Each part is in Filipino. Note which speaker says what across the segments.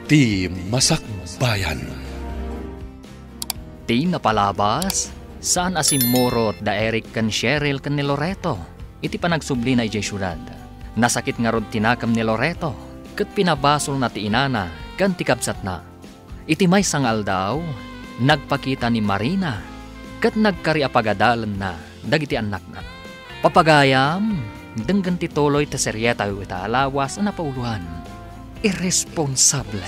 Speaker 1: Ti Masakbayan.
Speaker 2: Ti napalabas, saan asimurot da Eric kan Cheryl kan ni Loreto. Iti panagsubli na ijay syudad. Nasakit nga rod tinakam ni Loreto, kat pinabasol na ti inana, kan ti kabsat na. Iti may sangal daw, nagpakita ni Marina, kat nagkariapagadalan na, dagiti anak na. Papagayam, denggan ti tuloy ta seryeta ita alawas na pauluhan. Irresponsable.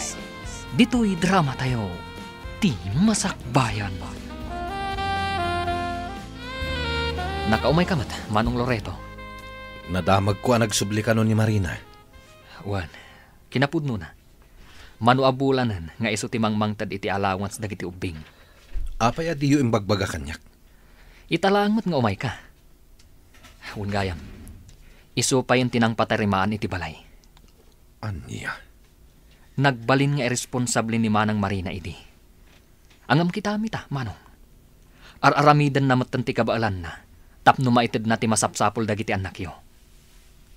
Speaker 2: Dito'y drama tayo. Ti Masakbayan. Nakaumay ka mat, Manong Loreto.
Speaker 3: Nadamag ko ang nagsubli ka nun ni Marina.
Speaker 2: Wan, kinapudno na. Manuabulanan nga iso ti mangmangtad iti allowance dagiti ubing.
Speaker 3: Apay adiyo imbagbaga kanyak.
Speaker 2: Italangot nga umay ka. Wan gayam, iso pa yung tinang patarimaan iti balay.
Speaker 3: Anya?
Speaker 2: Nagbalin nga irresponsable ni Manang Marina idi. Angam kita amita, Manong. Araramidan na matanti kabaalan na. Tapno maitid na ti masapsapol dagiti anak yo.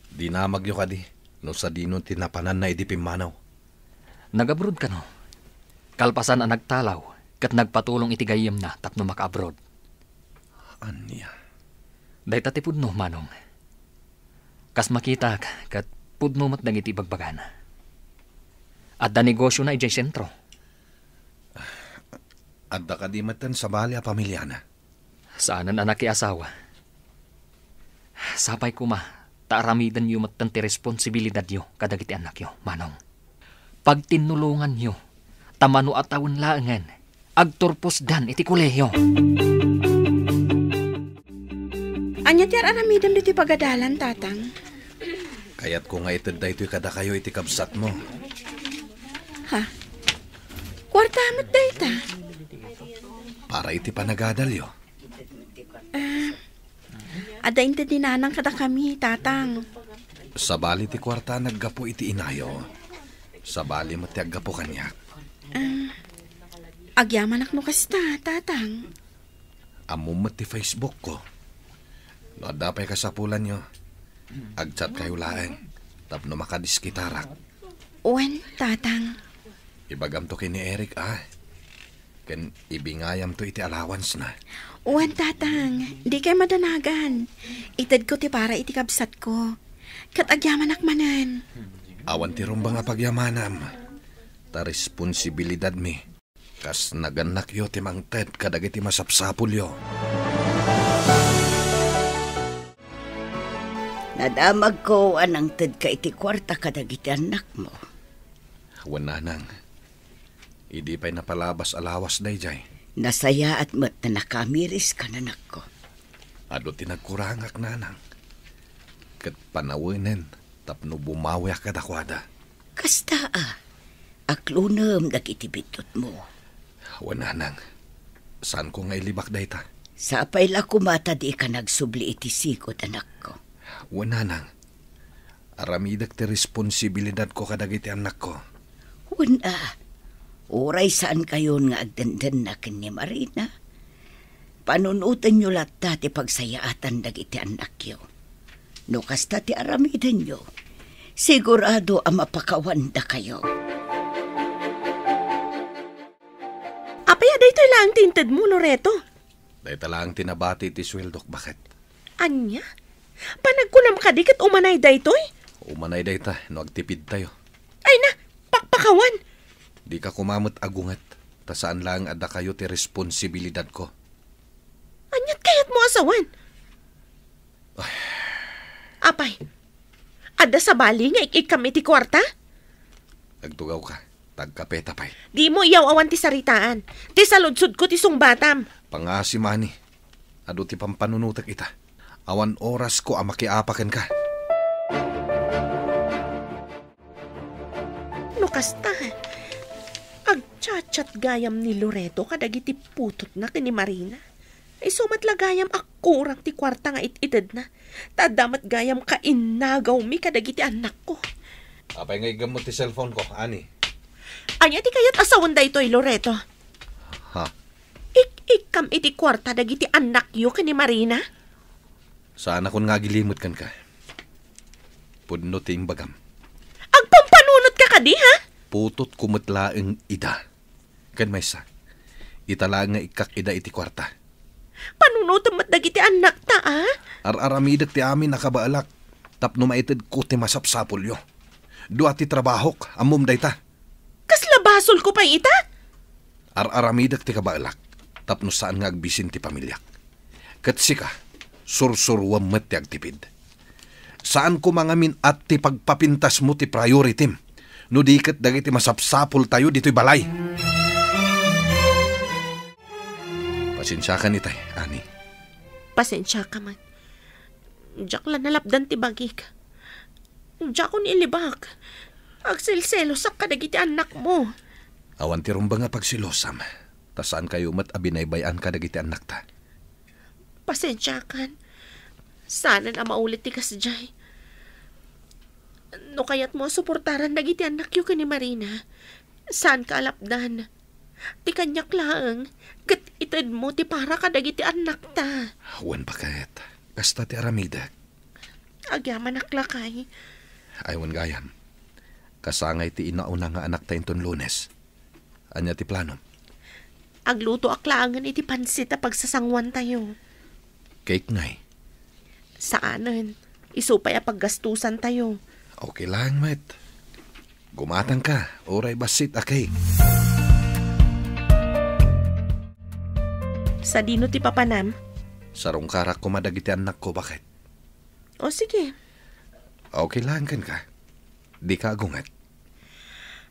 Speaker 3: Di namag yo kadi. No sa dinon tinapanan na idi pimanaw.
Speaker 2: Nag-abroad ka no. Kalpasan ang nagtalaw. Kat nagpatulong iti gayem na tapno maka-abroad.
Speaker 3: Anya?
Speaker 2: Day tati pudno, Manong. Kas makita kat pudno mat dagiti bagbagana. At da negosyo na ijay sentro.
Speaker 3: At da kadimatan sa bali a pamilya na.
Speaker 2: Saanan anak asawa. Sapay kuma, taaramidan yu matanti responsibilidad yu kadagiti anak yu, Manong. Pag tinulungan yu, tamano atawon laangan, agturpos dan iti kuleyo.
Speaker 4: Anya ti aramidam diti pagadalan, tatang?
Speaker 3: Kaya't ko nga itid da ito'y kada kayo iti kabsat mo.
Speaker 4: Ha? Kwarta amat da ita?
Speaker 3: Para iti panagadalyo.
Speaker 4: Ada inte dinanang kada kami, tatang.
Speaker 3: Sa bali ti kwarta naggapo iti inayo. Sa bali mo ti aggapo kanyak.
Speaker 4: Agyaman akno kasta, tatang.
Speaker 3: Amumot ti Facebook ko. No, dapay kasapulan nyo. Agchat kayo laeng. Tapno makadiskitarak.
Speaker 4: Uwan, tatang.
Speaker 3: Ibagam to kay ni Eric, Ken ibingayam to iti allowance na.
Speaker 4: Uwan, tatang. Di kay madanagan. Itad ko ti para iti kabsat ko. Kat agyaman akmanan.
Speaker 3: Awan ti rumba nga pagyamanam. Ta responsibilidad mi. Kas naganak yo ti mangted kadagiti masapsapul yo.
Speaker 5: Nadamag ko anang ted ka iti kwarta kadagiti anak mo.
Speaker 3: Wananang. Idi pa'y napalabas alawas dayjay.
Speaker 5: Nasaya at mat na nakamiris ka nanak ko.
Speaker 3: Ado tinagkurangak nanang. Kat panawinin tapno bumawi kadakwada.
Speaker 5: Kasta aklunam dagiti bitot mo.
Speaker 3: Wananang. Saan ko nga ilibak dayta?
Speaker 5: Sa apayla kumata di ka nagsubli iti sikot anak ko.
Speaker 3: Wananang. Aramidak ti responsibilidad ko kadagiti anak ko.
Speaker 5: Wana, oray saan kayon nga agdandan na ni Marina. Panunutan nyo lata ti pagsayaatan dagiti anak yo. No kasta ti aramidan nyo, sigurado ang mapakawanda kayo.
Speaker 4: Apaya dayto lang tinted mo, Loreto.
Speaker 3: Dayta lang tinabati ti sweldok, bakit?
Speaker 4: Anya? Panagkunam ka di kat umanay daytoy?
Speaker 3: Umanay dayta, no agtipid tayo.
Speaker 4: Ay na, pakpakawan.
Speaker 3: Di ka kumamot agungat, ta saan lang ada kayo ti responsibilidad ko.
Speaker 4: Anyat kayat mo asawan? Apay, ada sa bali nga ikikam iti kwarta?
Speaker 3: Agtugaw ka, tagkapeta pa'y.
Speaker 4: Di mo iyaw awan ti saritaan. Ti saludsud ko ti sungbatam.
Speaker 3: Pangasi mani, ado ti pampanunutak ita. Awan oras ko makiapakan ka.
Speaker 4: No kasta, agchat-chat gayam ni Loreto kadagiti putot na kini Marina. Ay sumat gayam akurang ti kwarta nga ititid na. Tadamat gayam kainagaw mi kadagiti anak ko.
Speaker 3: Apay nga igamot ti cellphone ko, ani?
Speaker 4: Anya ti kayat asawan da ito'y Loreto?
Speaker 3: Ha?
Speaker 4: Ikam iti kwarta dagiti anak yo kini Marina?
Speaker 3: Saan akong nga gilimot kan ka? Pudno ti imbagam.
Speaker 4: Agpampanunot ka kadi, ha?
Speaker 3: putot kumutlaeng ida. Kan may sa, itala nga ikak-ida iti kwarta.
Speaker 4: Panunutom at dagiti anak ta,
Speaker 3: Ar-aramidak ti amin nakabaalak, tapno maitid ko ti masapsapulyo. Dua ti trabahok, amom dayta.
Speaker 4: Kasla basol ko pa ita?
Speaker 3: Ar-aramidak ti kabaalak, tapno saan nga agbisin ti pamilyak. Katsika, sursurwam met ti agtipid. Saan ko mangamin at ti pagpapintas mo ti priority, no diket dagiti masapsapul tayo dito'y balay. Pasensya ka ni tay, ani.
Speaker 4: Pasensya ka man. Diyak la nalapdan ti bagik. Diyak ko nilibak. Agsilselo sa kadagiti anak mo.
Speaker 3: Awan ti rumba nga pagsilosam. Tasaan kayo mat abinaybayan kadagiti anak ta.
Speaker 4: Pasensya kan. Sana na maulit ti kasjay. No kayat mo suportaran dagiti anak yu ka ni Marina. Saan ka alapdan? Ti kanyak laang, kat itad mo ti para ka dagiti anak ta.
Speaker 3: Wan pa kahit. Kasta ti aramidak.
Speaker 4: Agyaman aklakay.
Speaker 3: Aywan gayam. Kasangay ti inauna nga anak ta inton Lunes. Anya ti plano?
Speaker 4: Agluto aklaangan iti pansit a pagsasangwan tayo.
Speaker 3: Cake ngay.
Speaker 4: Saanan? Isupay a paggastusan tayo.
Speaker 3: Okay lang, met. Gumatang ka. Oray basit a cake.
Speaker 4: Sa dino ti papanam?
Speaker 3: Sarong karak ko madagiti anak ko, bakit?
Speaker 4: O sige.
Speaker 3: Okay lang kan ka. Di ka agungat.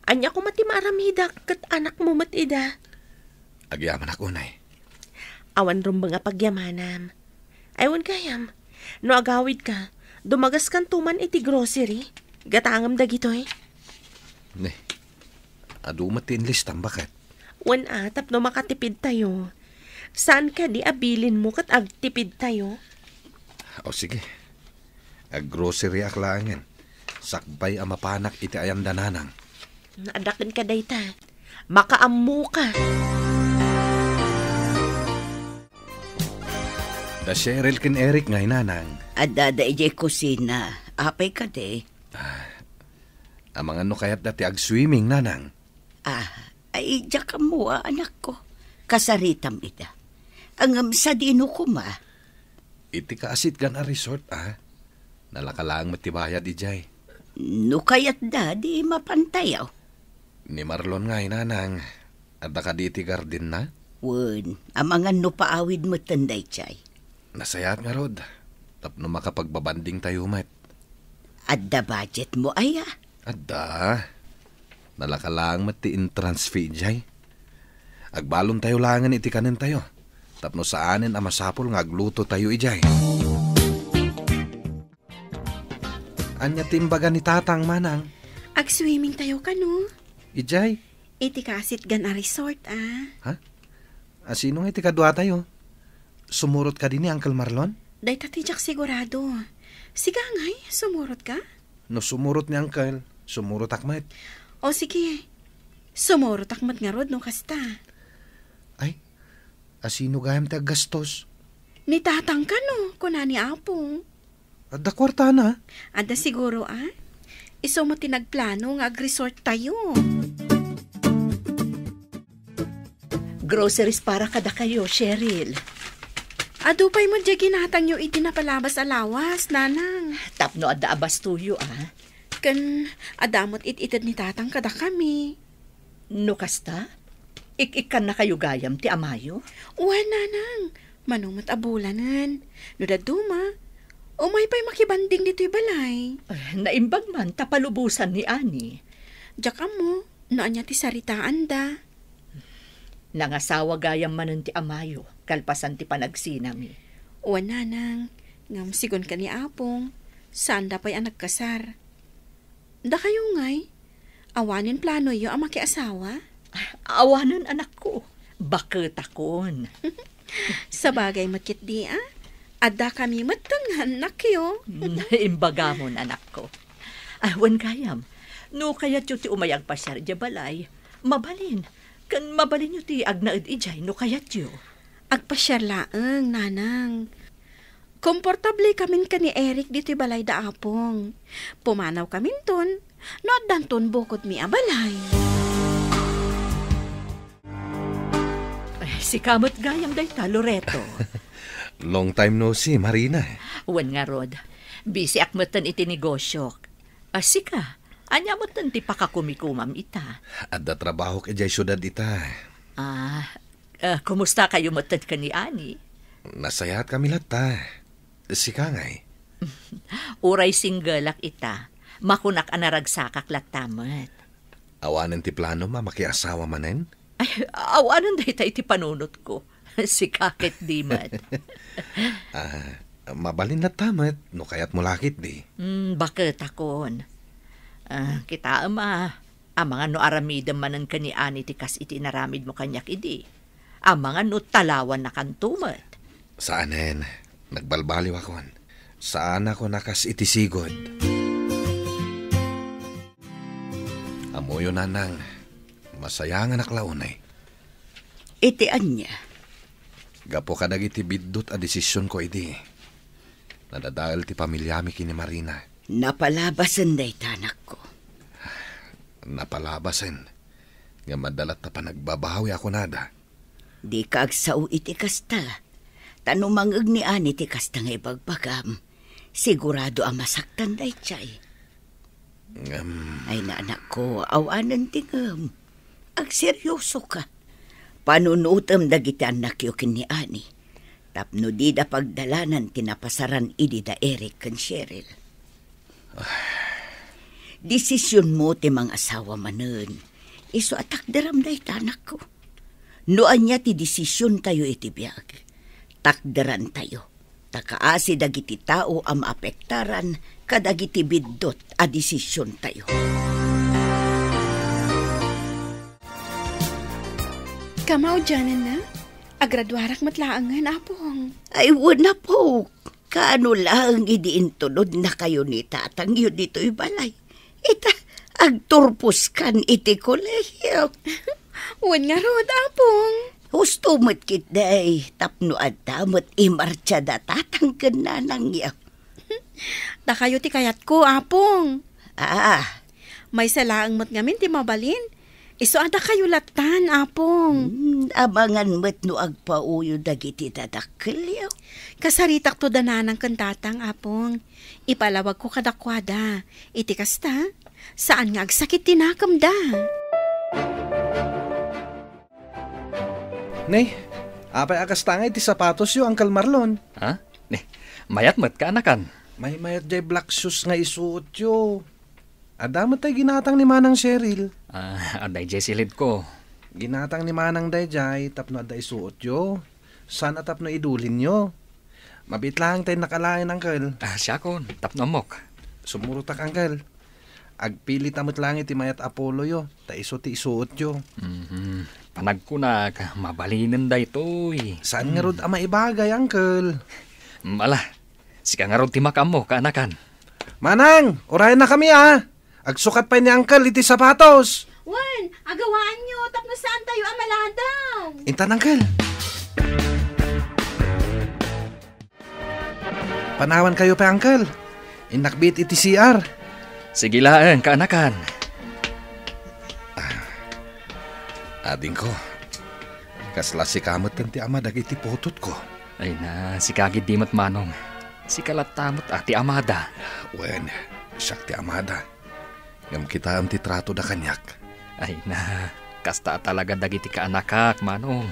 Speaker 4: Anya ko mati maaramida kat anak mo matida.
Speaker 3: Agyaman ako, nay.
Speaker 4: Awan rumba nga pagyamanam. Aywan kayam. No agawid ka, dumagas kan tuman iti grocery. Gatangam dagitoy.
Speaker 3: Ne. Adumat ti enlistan, bakit?
Speaker 4: Wan atap no makatipid tayo. Saan ka di abilin mo kat agtipid tayo?
Speaker 3: O sige. Ag-grocery aklaangan. Sakbay ang mapanak iti ayam dananang.
Speaker 4: Naadakan ka dayta. Makaamu ka.
Speaker 3: Da Cheryl ken Eric ngay nanang.
Speaker 5: Adada ijay kusina. Apay ka de.
Speaker 3: Amang ano kayat dati ag-swimming nanang.
Speaker 5: Ay ijak ka mo anak ko. Kasaritam ida. Ang sa dino ko ma.
Speaker 3: Iti kaasit gan a resort, Nalakalaang matibayad ijay.
Speaker 5: No kayat da, di mapantayaw.
Speaker 3: Ni Marlon ngay nanang. Adda ka diti garden na?
Speaker 5: Wen, amangan no paawid mo tanday chay.
Speaker 3: Nasayat nga rod. Tapno makapagbabanding tayo, met.
Speaker 5: Adda budget mo aya.
Speaker 3: Adda. Nalakalaang mati entrance fee ijay. Agbalon tayo langan iti kanin tayo. Tapno saanin ang masapol nga agluto tayo ijay. Anya timbaga ni tatang manang.
Speaker 6: Ag-swimming tayo ka, no?
Speaker 3: Ijay.
Speaker 6: Iti kasit gan a resort,
Speaker 3: Sino nga iti kadwa tayo? Sumurot ka din ni Uncle Marlon?
Speaker 6: Day tatijak sigurado. Siga ngay, sumurot ka?
Speaker 3: No sumurot ni Uncle, sumurot akmat.
Speaker 6: O sige, sumurot akmat nga rod no kasta.
Speaker 3: Ay, sino gayam ti aggastos?
Speaker 6: Ni tatang ka, no? Kuna ni Apong.
Speaker 3: Adda kwarta na.
Speaker 6: Ada siguro, Iso mo tinagplano nga ag-resort tayo.
Speaker 5: Groceries para kada kayo, Cheryl.
Speaker 6: Adupay mo dya ginatang yung iti na palabas alawas, nanang.
Speaker 5: Tapno adda abas tuyo,
Speaker 6: Kan adamot ititid ni tatang kada kami.
Speaker 5: No kasta? Ik-ikan na kayo gayam ti amayo?
Speaker 6: Uwan, nanang. Manumot abulanan. No daduma. Umay pa'y makibanding dito'y balay.
Speaker 5: Naimbag man, tapalubusan ni Ani.
Speaker 6: Diyak mo, naan niya ti saritaan da.
Speaker 5: Nangasawa gayam manon ti amayo, kalpasan ti panagsinami.
Speaker 6: Uwan, nanang. Ngam sigon ka ni Apong. Saan da pa'y ang nagkasar? Da kayo ngay. Awanin plano yo ang makiasawa?
Speaker 5: Awanan anak ko. Bakit akon.
Speaker 6: Sa bagay makit di, Ada kami matangan na kayo.
Speaker 5: Imbagamon, anak ko. Wan kayam. No kaya ti umayag pa siya di balay. Mabalin. Kan mabalin yu ti agnaid ijay no kaya tiyo.
Speaker 6: Agpasyar laeng, nanang. Komportable kamin ka ni Eric dito balay da Apong. Pumanaw kamin ton. No, danton bukod mi abalay.
Speaker 7: Si kamot gayam dayta, Loreto.
Speaker 3: Long time no see, Marina.
Speaker 7: Wan nga, Rod. Busy akmatan iti negosyo. Sika, anya mo tan ti pakakumikumam ita.
Speaker 3: Adda trabaho ka jay syudad ita.
Speaker 7: Kumusta kayo matan ka ni Ani?
Speaker 3: Nasayat kami lata. Sika ngay.
Speaker 7: Uray singgalak ita. Makunak anaragsakak latamat.
Speaker 3: Awanan ti plano makiasawa manen?
Speaker 7: Ay, awanan dahi tayo iti panunot ko. Si kakit di man.
Speaker 3: Mabalin na tamat, no kayat mo lakit di.
Speaker 7: Bakit akon? Kita ang mga no aramidam manan ka ni Ani tikas iti naramid mo kanyak idi. Ang mga no talawan na kantumat.
Speaker 3: Saanen, nagbalbaliw akon. Saan ako nakas itisigod? Amoyo nanang, masayangan naklaunay.
Speaker 5: Iti anya.
Speaker 3: Gapo kadag iti biddot a desisyon ko idi. Nadadahal ti pamilyami kini Marina.
Speaker 5: Napalabasan day tanak ko.
Speaker 3: Napalabasan. Nga madalat na pa nagbabahawi ako nada.
Speaker 5: Di ka agsao iti kasta. Tanumangag ni Ani ti kasta nga ibagbagam. Sigurado ang masaktan day chay. Ay na anak ko, awanan tingam. Ag seryoso ka. Panunutam dagiti anak yo kin ni Ani. Tapno di da pagdalanan tinapasaran idi da Eric kan Cheryl. Desisyon mo ti mga asawa manen. Iso atak daram day tanak ko. Noan niya ti desisyon tayo iti biyag. Takdaran tayo. Takaasi dagiti tao am apektaran kadagiti biddot a desisyon tayo.
Speaker 6: Kamaw dyanan na? Agradwarak matlaangan, apong.
Speaker 5: Ay, wala po. Kaano lang idiin tunod na kayo ni tatang yun dito'y balay. Ita, agturpos kan iti kolehiyo.
Speaker 6: Wan nga rod, apong.
Speaker 5: Husto mo't kitday, tapno at damot imarcha da tatang kananang yaw.
Speaker 6: Da kayo ti kayat ko, apong.
Speaker 5: May
Speaker 6: salaang mo't ngamin ti mabalin. Iso ada kayo latan, apong.
Speaker 5: Abangan mo't no agpauyo dagiti dadakkel yaw.
Speaker 6: Kasaritak to dananang kantatang, apong. Ipalawag ko kadakwada. Iti kasta, saan nga agsakit tinakam da?
Speaker 3: Nay, apay akas tangay ti sapatos yo, Uncle Marlon.
Speaker 2: Ha? Mayat mat ka anakan.
Speaker 3: May mayat jay black shoes nga isuot yo. Adamat tay ginatang ni Manang Cheryl.
Speaker 2: Aday jay silid ko.
Speaker 3: Ginatang ni Manang day jay, tapno aday suot yo. Sana tapno idulin yo. Mabit lang tay nakalain, Uncle.
Speaker 2: Siya kon, tapno mok.
Speaker 3: Sumurutak, Uncle. Agpilit amot lang iti mayat Apollo yo. Ta iso ti isuot yo.
Speaker 2: Panagkunak, mabalinin da ito'y.
Speaker 3: Saan nga rod ama ibagay, Uncle?
Speaker 2: Mala, sika nga rod timakam mo, kaanakan.
Speaker 3: Manang, orayan na kami Agsukat pa ni Uncle iti sapatos.
Speaker 6: Wan, agawaan nyo, tapno saan tayo amaladaw?
Speaker 3: Intan, Uncle. Panawan kayo pa, Uncle. Inakbit iti CR.
Speaker 2: Sige lang, kaanakan.
Speaker 3: Ading ko, kasla si kamot ti ama dagiti putot ko.
Speaker 2: Ay na, si kagid dimot manong. Si kalatamot ati amada.
Speaker 3: Wen, siyak ti amada. Ngam kita am ti trato da kanyak.
Speaker 2: Ay na, kasta talaga dagiti kaanakak, manong.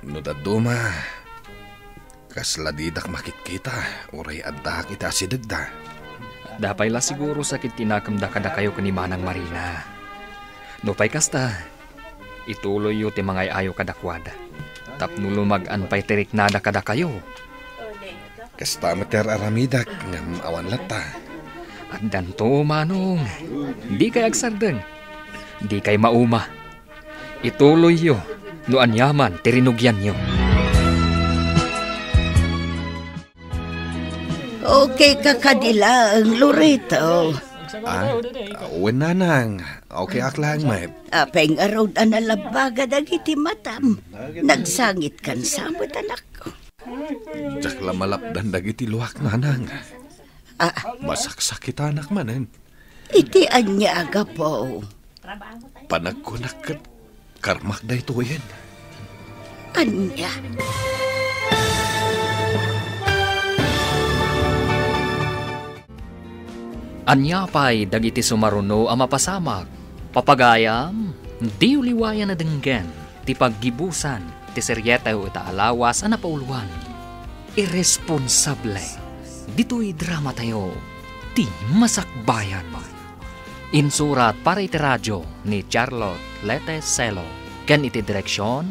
Speaker 3: No daduma, kasla didak makitkita, uray addak ita asidagda.
Speaker 2: Dapay la siguro sakit tinakamda kada kayo kani Manang Marina. No pay kasta, ituloy yu ti mga ayaw kadakwada. Tapno lumagan pay tirik nada kada kayo.
Speaker 3: Kasta mater aramidak ngam awan lata.
Speaker 2: At danto, manong. Di kay agsardeng. Di kay mauma. Ituloy yu. No anyaman, tirinugyan yu.
Speaker 5: Okay ka kadilang, Loreto.
Speaker 3: Wen nanang. Okay aklang, may.
Speaker 5: Apeng araw na nalabaga dagiti matam. Nagsangit kan samot anak ko.
Speaker 3: Jak lamalapdan dagiti luwak nanang. Masaksakit anak manen.
Speaker 5: Iti anya agapo.
Speaker 3: Panagkunak kat karmak da ito yan.
Speaker 5: Anya.
Speaker 2: Anya pa'y dagiti sumaruno ang mapasamak. Papagayam, di uliwayan na denggen, ti paggibusan, ti seryetaw ita alawas ang napauluan. Irresponsable, dito'y drama tayo, ti masakbayan. Insurat para iti radyo ni Charlotte Lete Celo, ken iti direksyon,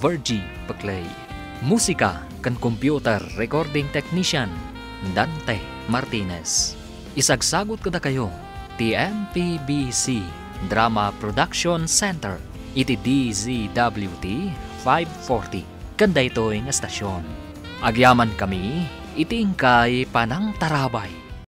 Speaker 2: Virgie Paclay. Musika ken computer recording technician, Dante Martinez. Isagsagot ko da kayo, ti MPBC Drama Production Center, iti DZWT 540, kanda ito'y nga estasyon. Agyaman kami, iti ingkay panang tarabay.